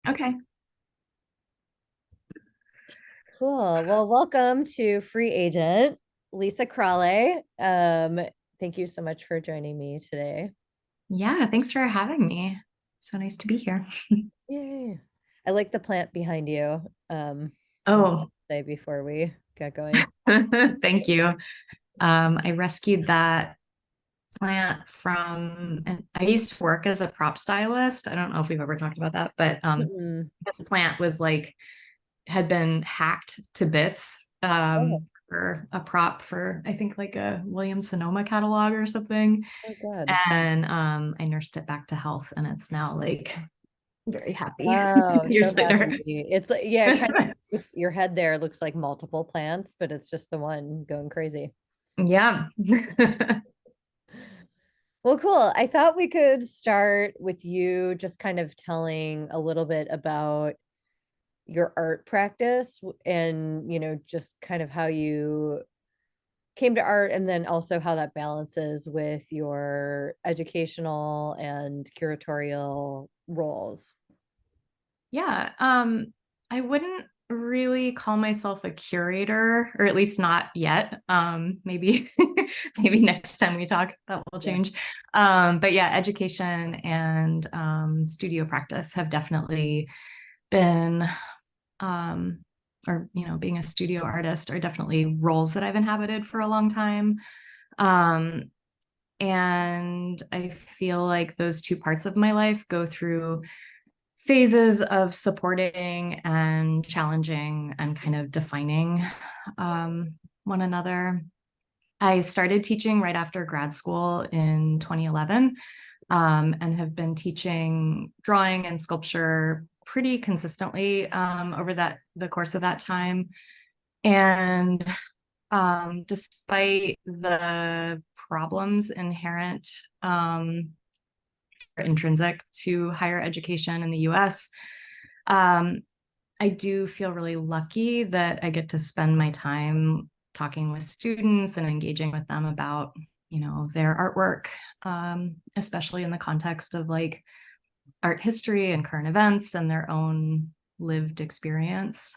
Okay. Cool. Well, welcome to Free Agent, Lisa Cralle. Thank you so much for joining me today. Yeah, thanks for having me. So nice to be here. Yay. I like the plant behind you. Wanted to Oh, say before we get going. thank you. I rescued that plant from, and I used to work as a prop stylist. I don't know if we've ever talked about that, but Mm-mm. this plant was like, had been hacked to bits Oh, for a prop for, I think like a Williams Sonoma catalog or something. oh, good. And I nursed it back to health and it's now like very happy Wow, so years later. happy. It's like, yeah, kind of with your head there looks like multiple plants, but it's just the one going crazy. Yeah. Well, cool. I thought we could start with you just kind of telling a little bit about your art practice and just kind of how you came to art and then also how that balances with your educational and curatorial roles. Yeah. I wouldn't really call myself a curator, or at least not yet. Maybe maybe next time we talk that will Yeah. change. But yeah, education and studio practice have definitely been um or being a studio artist are definitely roles that I've inhabited for a long time. Um and I feel like those two parts of my life go through phases of supporting and challenging and kind of defining one another. I started teaching right after grad school in 2011 and have been teaching drawing and sculpture pretty consistently over the course of that time. And despite the problems inherent intrinsic to higher education in the US, um, I do feel really lucky that I get to spend my time talking with students and engaging with them about, their artwork, especially in the context of like art history and current events and their own lived experience.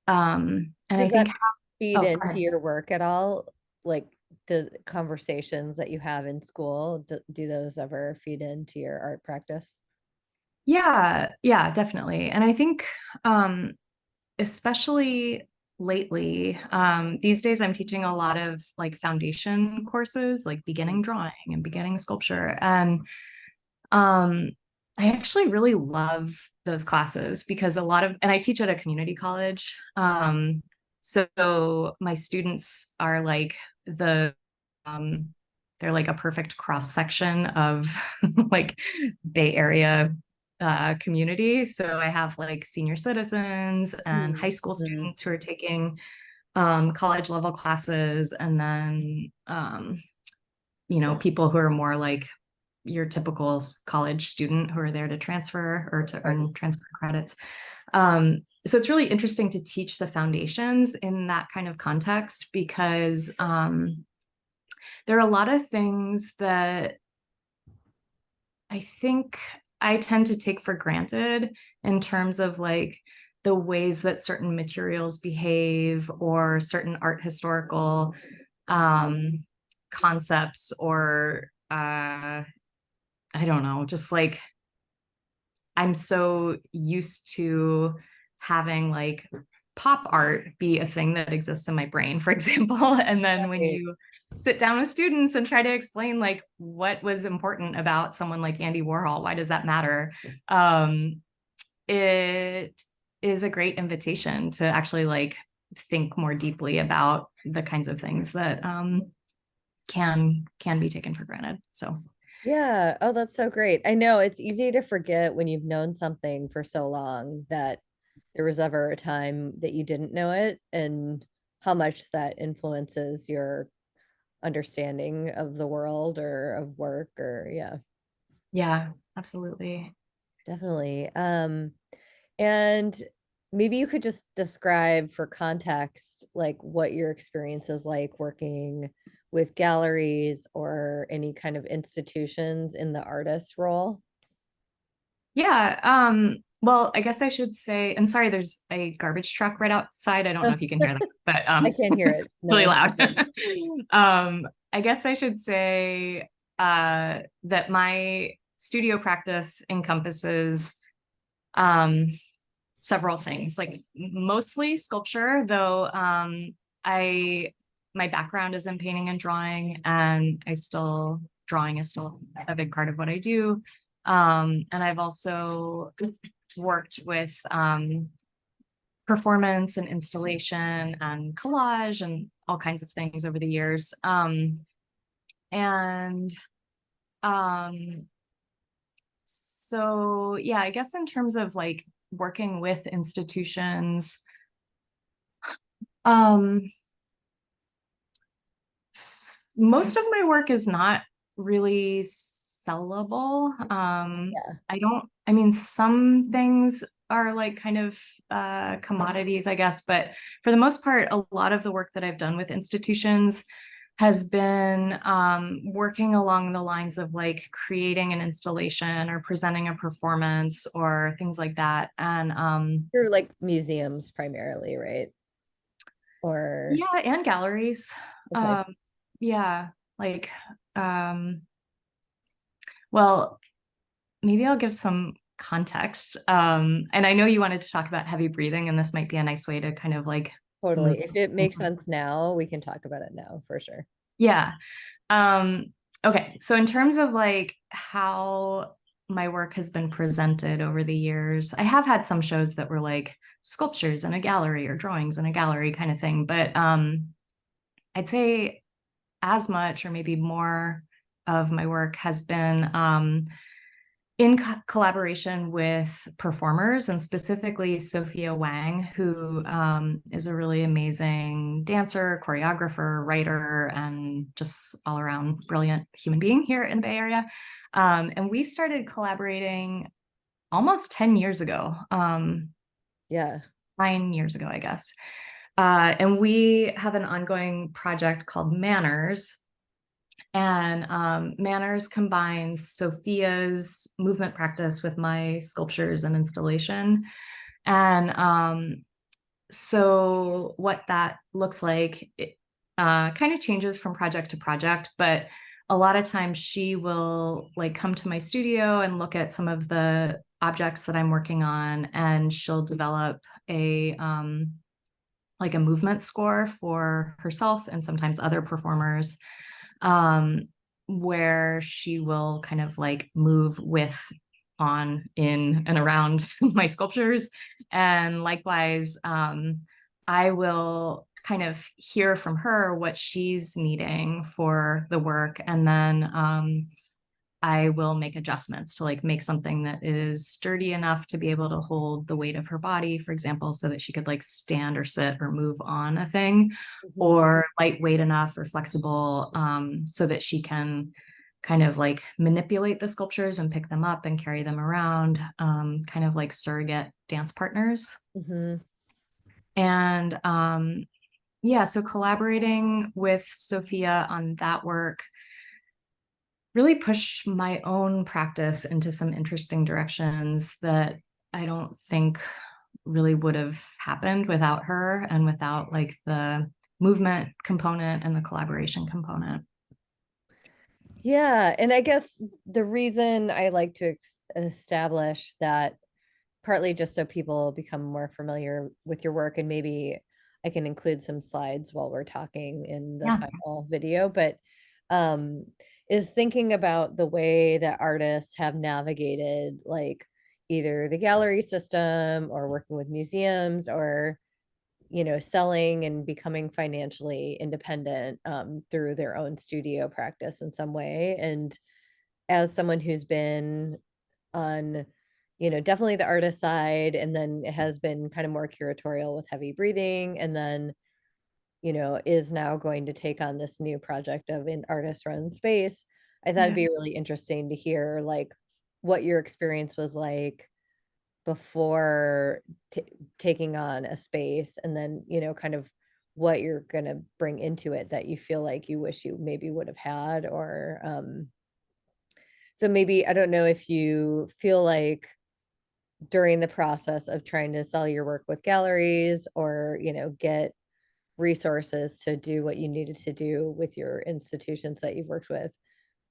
And I Does think, that feed oh, into your work at all? Like, does conversations that you have in school, do those ever feed into your art practice? yeah, definitely. And I think, especially lately, these days I'm teaching a lot of like foundation courses, like beginning drawing and beginning sculpture. And um, I actually really love those classes because and I teach at a community college. So my students are like um, they're like a perfect cross section of like Bay Area community. So I have like senior citizens and high school Mm-hmm. students who are taking college level classes, and then people who are more like your typical college student who are there to transfer or to Right. earn transfer credits. So it's really interesting to teach the foundations in that kind of context because there are a lot of things that I think I tend to take for granted in terms of like the ways that certain materials behave or certain art historical um, concepts or I don't know, just like I'm so used to having like pop art be a thing that exists in my brain, for example. And then when Right. you sit down with students and try to explain like what was important about someone like Andy Warhol, why does that matter? Um, it is a great invitation to actually like think more deeply about the kinds of things that can be taken for granted. So Yeah. Oh, that's so great. I know it's easy to forget when you've known something for so long that there was ever a time that you didn't know it and how much that influences your understanding of the world or of work or yeah, yeah, absolutely. definitely. And maybe you could just describe for context like what your experience is like working with galleries or any kind of institutions in the artist role. Yeah. well, I guess I should say, and sorry, there's a garbage truck right outside. I don't know if you can hear that, but I can't hear it. really No. loud. I guess I should say that my studio practice encompasses um, several things, like mostly sculpture, though I my background is in painting and drawing, and drawing is still a big part of what I do. And I've also worked with performance and installation and collage and all kinds of things over the years. And um, so yeah, I guess in terms of like working with institutions, um, most of my work is not really sellable. Yeah. I mean, some things are like kind of commodities, I guess, but for the most part, a lot of the work that I've done with institutions has been working along the lines of like creating an installation or presenting a performance or things like that. And You're like museums primarily, right? Or yeah, and galleries. okay. Um, yeah, like um, well, maybe I'll give some context. And I know you wanted to talk about heavy breathing, and this might be a nice way to kind of like move. Totally. If it makes sense now, we can talk about it now for sure. Yeah. Um, okay. So in terms of like how my work has been presented over the years, I have had some shows that were like sculptures in a gallery or drawings in a gallery kind of thing, but I'd say as much or maybe more of my work has been in collaboration with performers, and specifically Sophia Wang, who is a really amazing dancer, choreographer, writer, and just all around brilliant human being here in the Bay Area. And we started collaborating almost 10 years ago, Yeah. 9 years ago, I guess. And we have an ongoing project called Manners, and Manners combines Sophia's movement practice with my sculptures and installation. And so what that looks like, it kind of changes from project to project, but a lot of times she will like come to my studio and look at some of the objects that I'm working on, and she'll develop a like a movement score for herself and sometimes other performers, um, where she will kind of like move with, on, in, and around my sculptures. And likewise, I will kind of hear from her what she's needing for the work. And then I will make adjustments to like make something that is sturdy enough to be able to hold the weight of her body, for example, so that she could like stand or sit or move on a thing, Mhm. or lightweight enough or flexible, so that she can kind of like manipulate the sculptures and pick them up and carry them around, kind of like surrogate dance partners. Mhm. And yeah, so collaborating with Sophia on that work really pushed my own practice into some interesting directions that I don't think really would have happened without her and without like the movement component and the collaboration component. Yeah, and I guess the reason I like to establish that partly just so people become more familiar with your work, and maybe I can include some slides while we're talking in the Yeah. final video, but um is thinking about the way that artists have navigated like either the gallery system or working with museums or selling and becoming financially independent through their own studio practice in some way. And as someone who's been on, definitely the artist side, and then it has been kind of more curatorial with heavy breathing, and then, is now going to take on this new project of an artist run space. I thought it'd Yeah. be really interesting to hear like what your experience was like before taking on a space, and then kind of what you're gonna bring into it that you feel like you wish you maybe would have had, or so maybe I don't know if you feel like during the process of trying to sell your work with galleries or, get resources to do what you needed to do with your institutions that you've worked with?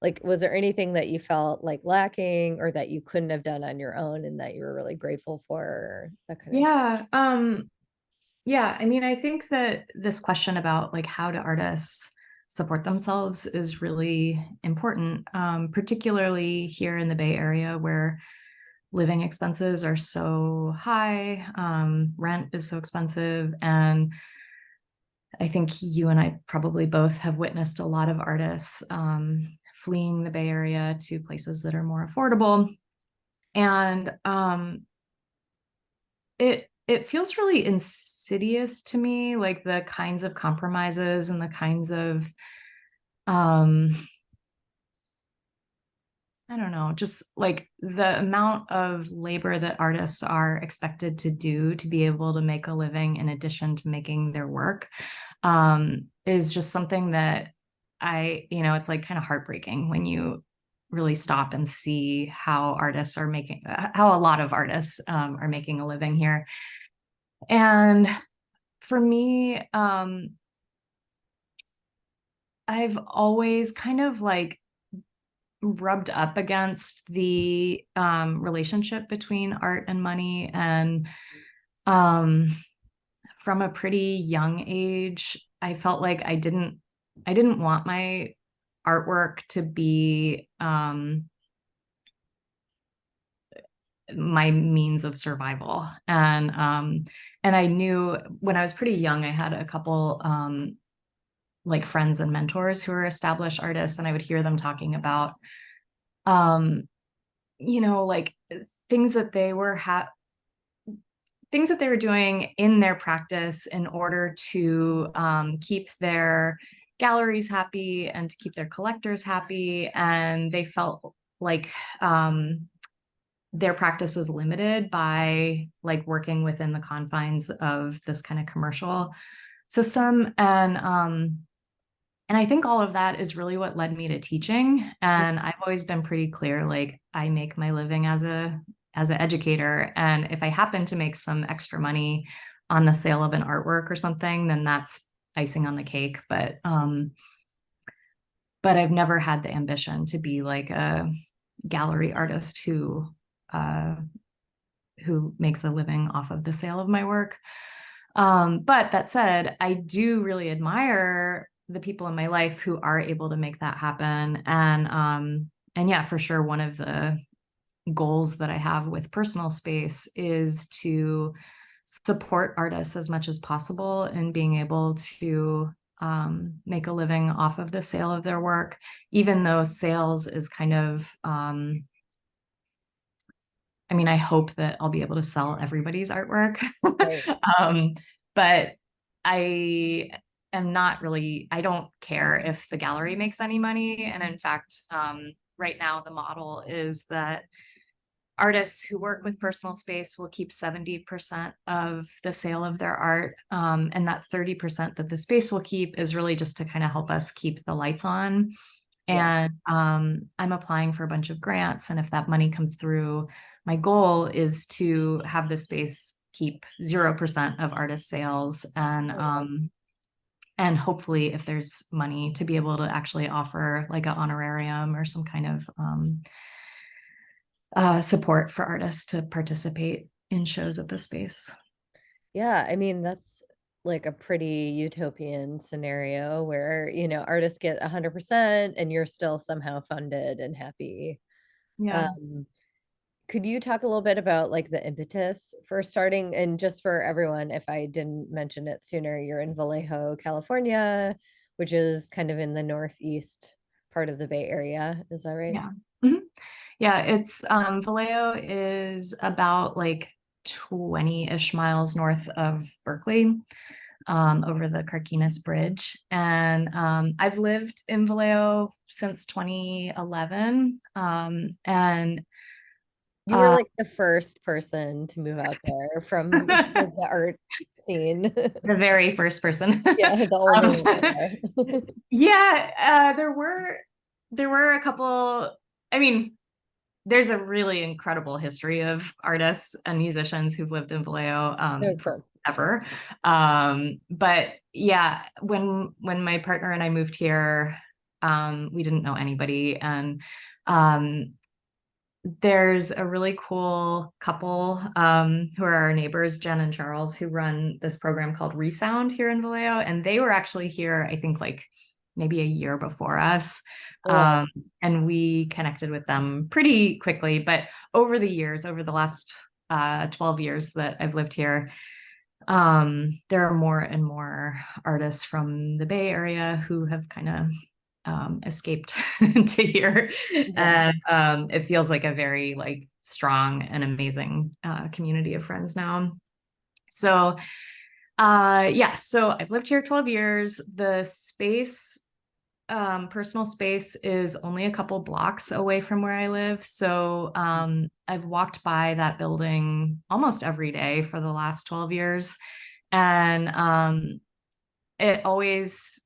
Like, was there anything that you felt like lacking or that you couldn't have done on your own and that you were really grateful for, or that kind of? Yeah. Yeah, I mean, I think that this question about like how do artists support themselves is really important, particularly here in the Bay Area where living expenses are so high, rent is so expensive, and I think you and I probably both have witnessed a lot of artists fleeing the Bay Area to places that are more affordable, and it feels really insidious to me, like the kinds of compromises and the kinds of um I don't know, just like the amount of labor that artists are expected to do to be able to make a living in addition to making their work is just something that it's like kind of heartbreaking when you really stop and see how a lot of artists are making a living here. And for me, I've always kind of like rubbed up against the relationship between art and money. And um, from a pretty young age, I felt like I didn't want my artwork to be my means of survival. And I knew when I was pretty young, I had a couple like friends and mentors who are established artists, and I would hear them talking about um like things that they were things that they were doing in their practice in order to keep their galleries happy and to keep their collectors happy, and they felt like their practice was limited by like working within the confines of this kind of commercial system. And I think all of that is really what led me to teaching. And I've always been pretty clear, like I make my living as an educator. And if I happen to make some extra money on the sale of an artwork or something, then that's icing on the cake. But I've never had the ambition to be like a gallery artist uh, who makes a living off of the sale of my work. But that said, I do really admire the people in my life who are able to make that happen. And yeah, for sure, one of the goals that I have with personal space is to support artists as much as possible in being able to make a living off of the sale of their work, even though sales is kind of I mean, I hope that I'll be able to sell everybody's artwork. Right. um, but I I don't care if the gallery makes any money. And in fact, right now, the model is that artists who work with personal space will keep 70% of the sale of their art. And that 30% that the space will keep is really just to kind of help us keep the lights on. Yeah. And I'm applying for a bunch of grants. And if that money comes through, my goal is to have the space keep 0% of artist sales. Oh, wow. And hopefully, if there's money, to be able to actually offer like an honorarium or some kind of support for artists to participate in shows at the space. Yeah, I mean, that's like a pretty utopian scenario where, artists get 100% and you're still somehow funded and happy. Yeah. Um, could you talk a little bit about like the impetus for starting? And just for everyone, if I didn't mention it sooner, you're in Vallejo, California, which is kind of in the northeast part of the Bay Area. Is that right? Yeah. Mhm. Yeah, it's Vallejo is about like 20-ish miles north of Berkeley, over the Carquinez Bridge. And I've lived in Vallejo since 2011. And You were uh, like the first person to move out there from like the art scene. the very first person. Yeah, the only um, one so far. yeah, there were a couple. I mean, there's a really incredible history of artists and musicians who've lived in Vallejo Oh, cool. forever. But yeah, when my partner and I moved here, we didn't know anybody, and um, there's a really cool couple who are our neighbors, Jen and Charles, who run this program called Resound here in Vallejo. And they were actually here, I think, like maybe a year before us. Cool. And we connected with them pretty quickly. But over the years, over the last 12 years that I've lived here, there are more and more artists from the Bay Area who have kind of escaped to here, Yeah. and it feels like a very like strong and amazing community of friends now. So yeah, so I've lived here 12 years. The space, personal space, is only a couple blocks away from where I live, so I've walked by that building almost every day for the last 12 years, and it always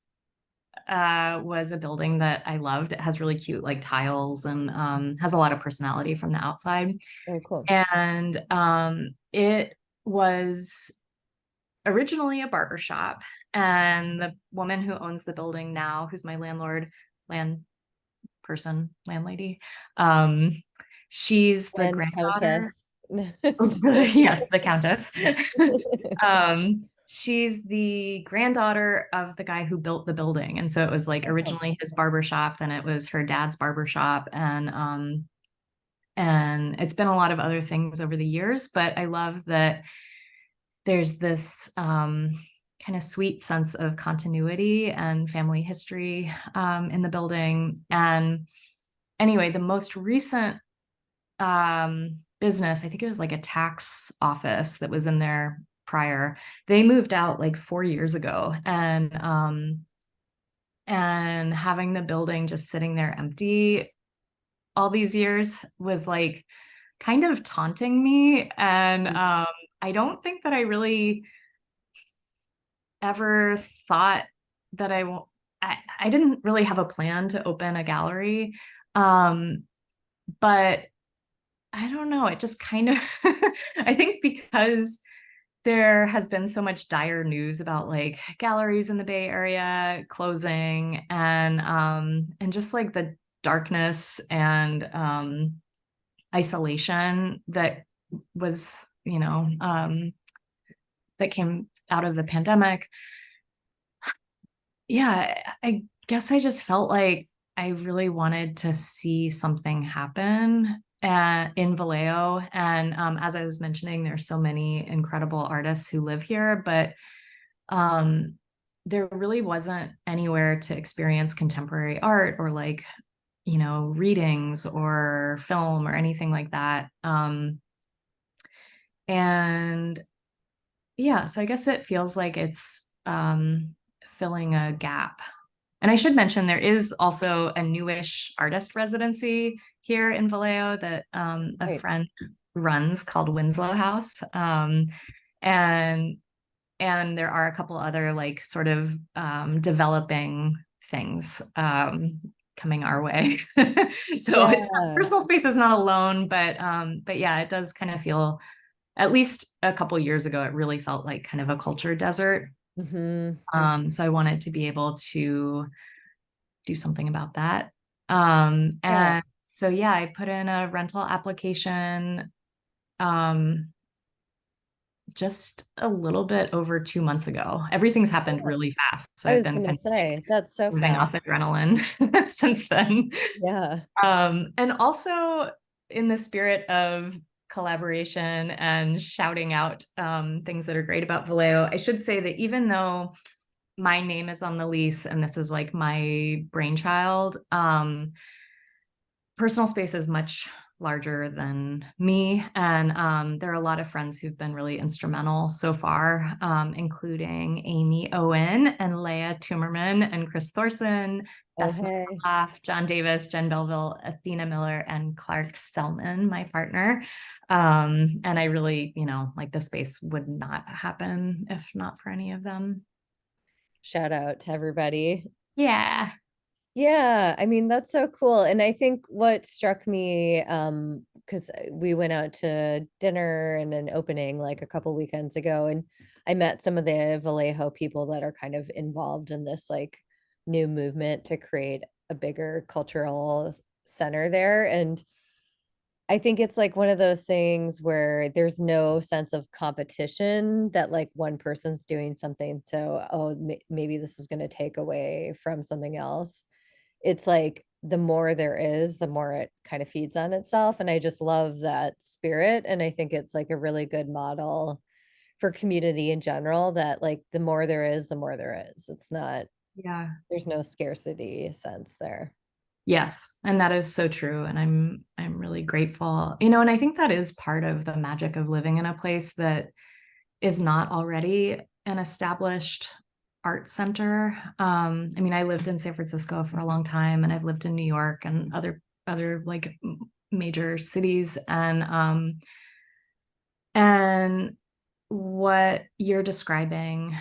was a building that I loved. It has really cute like tiles, and has a lot of personality from the outside. Oh, cool. And it was originally a barber shop. And the woman who owns the building now, who's my land person, landlady, um, she's the And granddaughter. Countess. Yes, the Countess. She's the granddaughter of the guy who built the building. And so it was like Oh, originally his barber shop, then it was her dad's barber shop, and it's been a lot of other things over the years, but I love that there's this kind of sweet sense of continuity and family history in the building. And anyway, the most recent business, I think it was like a tax office that was in there prior, they moved out like 4 years ago. And having the building just sitting there empty all these years was like kind of taunting me. And I don't think that I really ever thought that I didn't really have a plan to open a gallery. But I don't know, it just kind of I think because there has been so much dire news about like galleries in the Bay Area closing, and just like the darkness and isolation that was, that came out of the pandemic. Yeah, I guess I just felt like I really wanted to see something happen in Vallejo. And as I was mentioning, there's so many incredible artists who live here, but um, there really wasn't anywhere to experience contemporary art or like, readings or film or anything like that. And yeah, so I guess it feels like it's filling a gap. And I should mention there is also a newish artist residency here in Vallejo that a great. friend runs called Winslow House. And there are a couple other like sort of developing things coming our way. So it's Yeah. personal space is not alone, but yeah, it does kind of feel, at least a couple years ago, it really felt like kind of a culture desert. Hmm. So I wanted to be able to do something about that. Yeah. And so, yeah, I put in a rental application um, just a little bit over 2 months ago. Everything's happened Yeah. really fast. So I I've was been gonna kind say that's so of moving off fast. adrenaline since then. Yeah. And also in the spirit of collaboration and shouting out things that are great about Vallejo, I should say that even though my name is on the lease and this is like my brainchild, personal space is much larger than me. And there are a lot of friends who've been really instrumental so far, including Amy Owen and Leah Tumerman and Chris Thorson, Oh, Bess hey. McLaugh, John Davis, Jen Belville, Athena Miller, and Clark Selman, my partner. And I really, like the space would not happen if not for any of them. Shout out to everybody. Yeah. Yeah, I mean, that's so cool. And I think what struck me, because we went out to dinner and an opening like a couple weekends ago, and I met some of the Vallejo people that are kind of involved in this like new movement to create a bigger cultural center there. And I think it's like one of those things where there's no sense of competition that like one person's doing something. So, oh, maybe this is going to take away from something else. It's like the more there is, the more it kind of feeds on itself. And I just love that spirit. And I think it's like a really good model for community in general that like the more there is, the more there is. It's not, Yeah. there's no scarcity sense there. Yes, and that is so true, and I'm really grateful. You know, and I think that is part of the magic of living in a place that is not already an established art center. I mean, I lived in San Francisco for a long time, and I've lived in New York and other like major cities, and what you're describing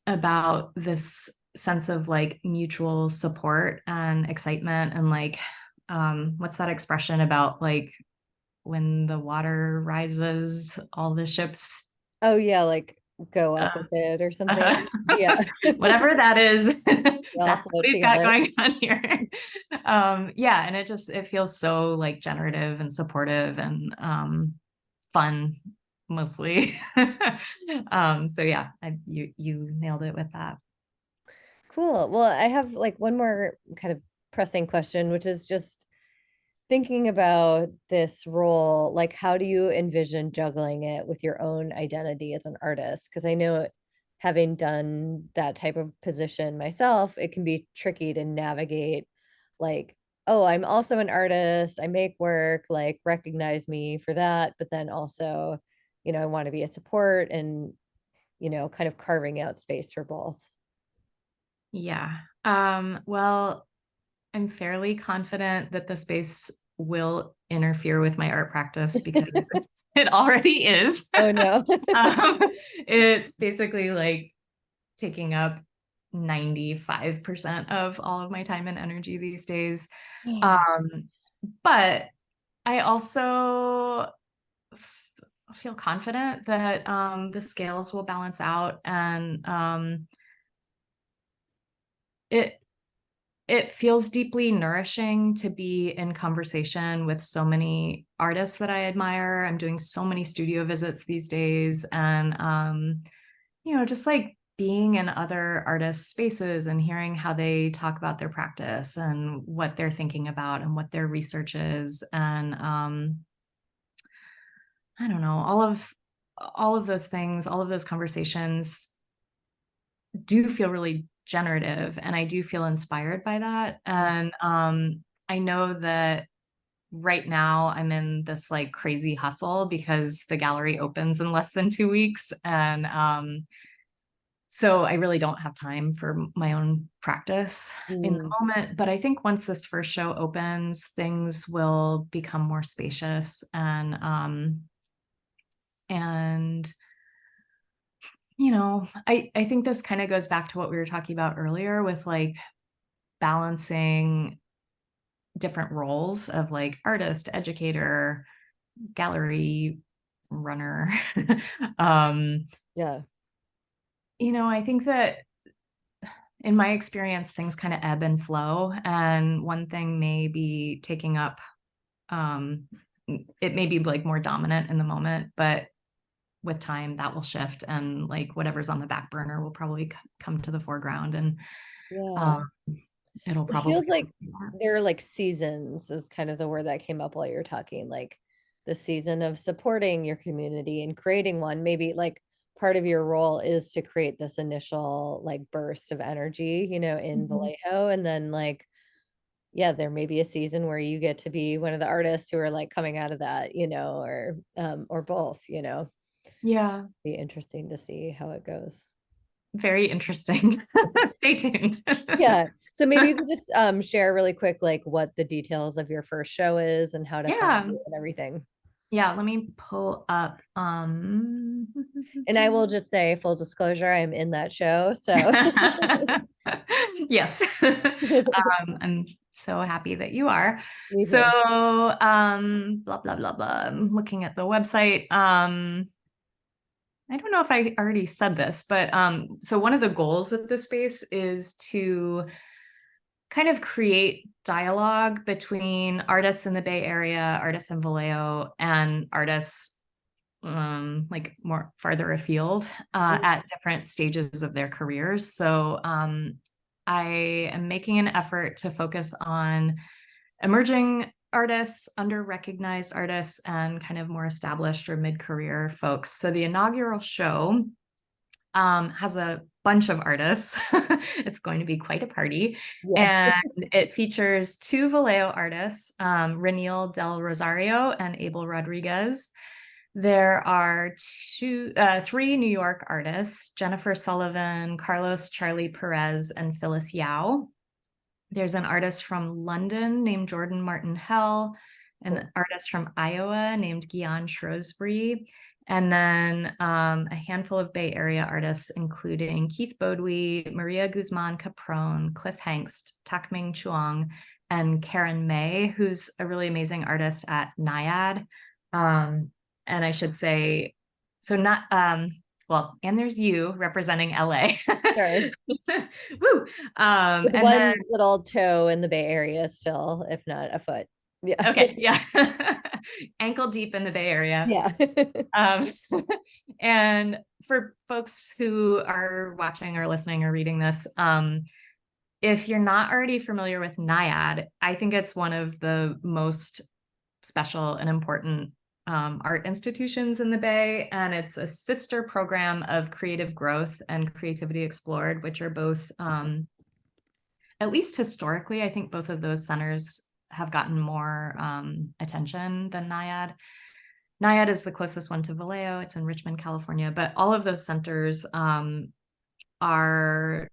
about this sense of like mutual support and excitement and like what's that expression about like when the water rises all the ships Oh yeah, like go uh, up with it or something. Yeah. whatever that is. We all That's what float we've got together. going on here. Yeah, and it feels so like generative and supportive and fun mostly. So yeah, you nailed it with that. Cool. Well, I have like one more kind of pressing question, which is just thinking about this role, like how do you envision juggling it with your own identity as an artist? Because I know having done that type of position myself, it can be tricky to navigate like, oh, I'm also an artist, I make work, like recognize me for that, but then also, I want to be a support and, kind of carving out space for both. Yeah. Well, I'm fairly confident that the space will interfere with my art practice because it already is. Oh no. It's basically like taking up 95% of all of my time and energy these days. Um, but I also feel confident that the scales will balance out and it it feels deeply nourishing to be in conversation with so many artists that I admire. I'm doing so many studio visits these days and just like being in other artists' spaces and hearing how they talk about their practice and what they're thinking about and what their research is. And I don't know, all of those things, all of those conversations do feel really generative and I do feel inspired by that. And I know that right now I'm in this like crazy hustle because the gallery opens in less than 2 weeks. And so I really don't have time for my own practice in the Mm, moment. But I think once this first show opens, things will become more spacious and I think this kind of goes back to what we were talking about earlier with like balancing different roles of like artist, educator, gallery runner. um, yeah. I think that in my experience, things kind of ebb and flow, and one thing may be taking up, um, it may be like more dominant in the moment, but with time that will shift and like whatever's on the back burner will probably come to the foreground and Yeah. um, it'll It probably feels like there are like seasons is kind of the word that came up while you're talking, like the season of supporting your community and creating one. Maybe like part of your role is to create this initial like burst of energy, in Mhm. Vallejo. And then like, yeah, there may be a season where you get to be one of the artists who are like coming out of that, or both, Yeah, be interesting to see how it goes. very interesting. Stay tuned. Yeah. So maybe you could just share really quick like what the details of your first show is and how to find Yeah. you and everything. Yeah, let me pull up. And I will just say, full disclosure, I'm in that show. So Yes. I'm so happy that you are. me So, too. blah, blah, blah, blah. I'm looking at the website. I don't know if I already said this, but so one of the goals of this space is to kind of create dialogue between artists in the Bay Area, artists in Vallejo, and artists like more farther afield at different stages of their careers. So I am making an effort to focus on emerging artists, under recognized artists, and kind of more established or mid-career folks. So the inaugural show has a bunch of artists. It's going to be quite a party. Yeah. And it features two Vallejo artists, Reniel Del Rosario and Abel Rodriguez. There are three New York artists, Jennifer Sullivan, Carlos Charlie Perez, and Phyllis Yao. There's an artist from London named Jordan Martin Hell, an artist from Iowa named Gian Shrewsbury, and then a handful of Bay Area artists, including Keith Bodwee, Maria Guzman Capron, Cliff Hangst, Takming Chuang, and Karen May, who's a really amazing artist at Naiad. And I should say, so not, well, and there's you representing LA. Sure. Woo. With And then one little toe in the Bay Area still, if not a foot. Yeah. okay, yeah. Ankle deep in the Bay Area. Yeah. Um, and for folks who are watching or listening or reading this, if you're not already familiar with Naiad, I think it's one of the most special and important art institutions in the Bay. And it's a sister program of Creative Growth and Creativity Explored, which are both, at least historically, I think both of those centers have gotten more attention than Naiad. Naiad is the closest one to Vallejo. It's in Richmond, California, but all of those centers are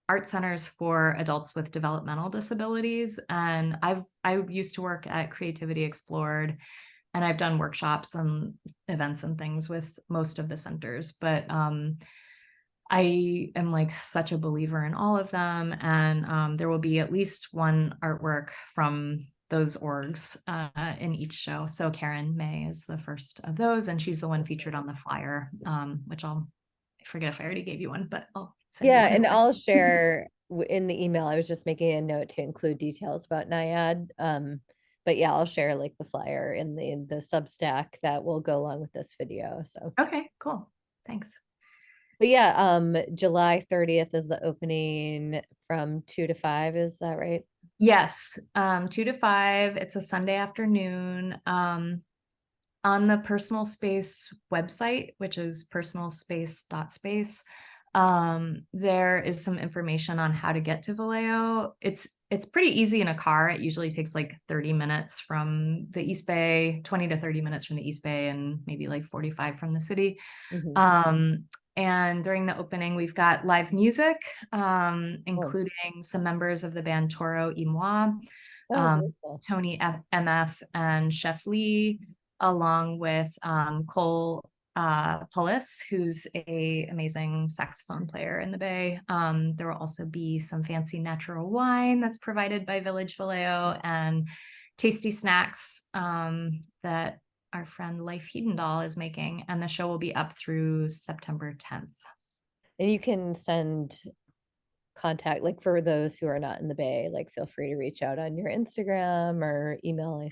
art centers for adults with developmental disabilities. And I used to work at Creativity Explored, and I've done workshops and events and things with most of the centers, but I am like such a believer in all of them. And there will be at least one artwork from those orgs in each show. So Karen May is the first of those, and she's the one featured on the flyer, which I forget if I already gave you one, but I'll send you Yeah, one. and I'll share in the email. I was just making a note to include details about Naiad. But yeah, I'll share like the flyer in the Substack that will go along with this video. So Okay, cool. Thanks. but yeah, July 30th is the opening from 2 to 5, is that right? Yes, 2 to 5. It's a Sunday afternoon. On the Personal Space website, which is personalspace.space, there is some information on how to get to Vallejo. It's pretty easy in a car. It usually takes like 30 minutes from the East Bay, 20 to 30 minutes from the East Bay, and maybe like 45 from the city. Mhm. And during the opening, we've got live music, Oh, including some members of the band Toro y Moi, oh, very cool. Tony MF and Chef Lee, along with Cole Pullis, who's a amazing saxophone player in the Bay. There will also be some fancy natural wine that's provided by Village Vallejo, and tasty snacks that our friend Leif Hedendahl is making, and the show will be up through September 10th. And you can send contact, like for those who are not in the Bay, like feel free to reach out on your Instagram or email,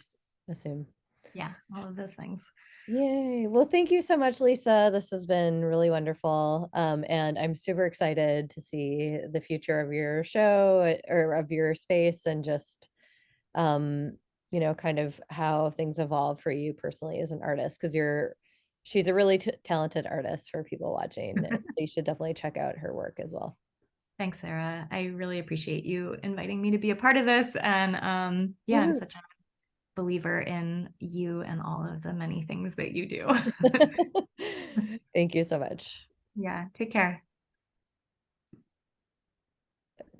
assume. Yeah, all of those things. Yay. Well, thank you so much, Lisa. This has been really wonderful. And I'm super excited to see the future of your show or of your space and just kind of how things evolve for you personally as an artist, because she's a really talented artist for people watching. So you should definitely check out her work as well. Thanks, Sarah. I really appreciate you inviting me to be a part of this. And yeah, I'm Woohoo. such a believer in you and all of the many things that you do. Thank you so much. Yeah, take care.